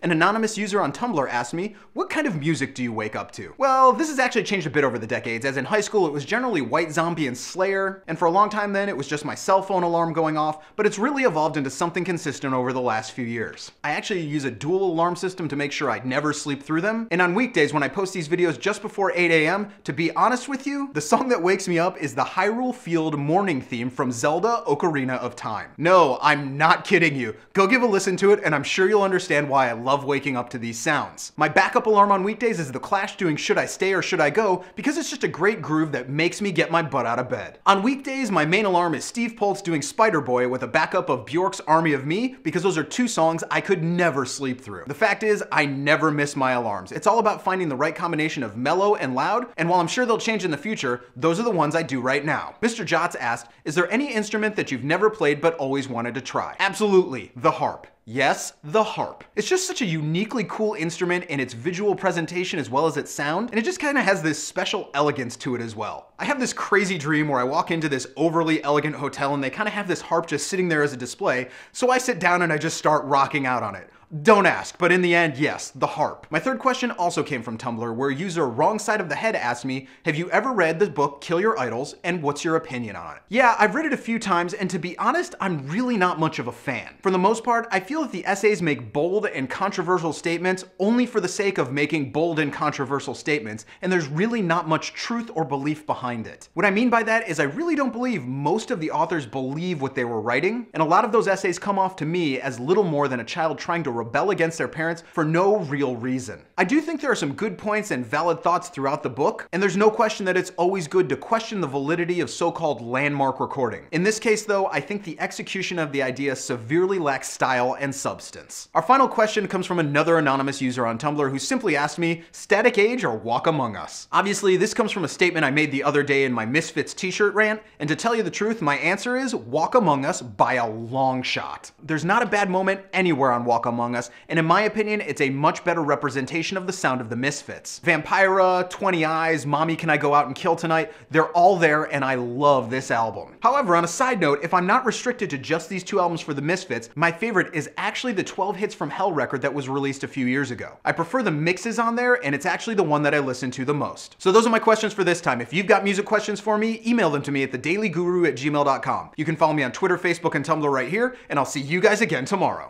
An anonymous user on Tumblr asked me, what kind of music do you wake up to? Well, this has actually changed a bit over the decades, as in high school it was generally White Zombie and Slayer, and for a long time then it was just my cell phone alarm going off, but it's really evolved into something consistent over the last few years. I actually use a dual alarm system to make sure I never sleep through them, and on weekdays when I post these videos just before 8 a.m., to be honest with you, the song that wakes me up is the Hyrule Field morning theme from Zelda Ocarina of Time. No, I'm not kidding you. Go give a listen to it and I'm sure you'll understand why I love waking up to these sounds. My backup alarm on weekdays is The Clash doing Should I Stay or Should I Go, because it's just a great groove that makes me get my butt out of bed. On weekdays, my main alarm is Steve Poltz doing Spider Boy with a backup of Bjork's Army of Me, because those are two songs I could never sleep through. The fact is, I never miss my alarms. It's all about finding the right combination of mellow and loud, and while I'm sure they'll change in the future, those are the ones I do right now. Mr. Jotz asked, is there any instrument that you've never played but always wanted to try? Absolutely, the harp. Yes, the harp. It's just such a uniquely cool instrument in its visual presentation as well as its sound, and it just kind of has this special elegance to it as well. I have this crazy dream where I walk into this overly elegant hotel and they kind of have this harp just sitting there as a display, so I sit down and I just start rocking out on it. Don't ask, but in the end, yes, the harp. My third question also came from Tumblr, where user Wrong Side of the Head asked me, have you ever read the book Kill Your Idols, and what's your opinion on it? Yeah, I've read it a few times, and to be honest, I'm really not much of a fan. For the most part, I feel that the essays make bold and controversial statements only for the sake of making bold and controversial statements, and there's really not much truth or belief behind it. What I mean by that is I really don't believe most of the authors believe what they were writing, and a lot of those essays come off to me as little more than a child trying to rebel against their parents for no real reason. I do think there are some good points and valid thoughts throughout the book, and there's no question that it's always good to question the validity of so-called landmark recording. In this case though, I think the execution of the idea severely lacks style and substance. Our final question comes from another anonymous user on Tumblr who simply asked me, Static Age or Walk Among Us? Obviously, this comes from a statement I made the other day in my Misfits t-shirt rant, and to tell you the truth, my answer is Walk Among Us by a long shot. There's not a bad moment anywhere on Walk Among Us, and in my opinion, it's a much better representation of the sound of the Misfits. Vampira, 20 Eyes, Mommy Can I Go Out and Kill Tonight, they're all there and I love this album. However, on a side note, if I'm not restricted to just these two albums for the Misfits, my favorite is actually the 12 Hits from Hell record that was released a few years ago. I prefer the mixes on there, and it's actually the one that I listen to the most. So those are my questions for this time. If you've got music questions for me, email them to me at thedailyguru@gmail.com. You can follow me on Twitter, Facebook, and Tumblr right here, and I'll see you guys again tomorrow.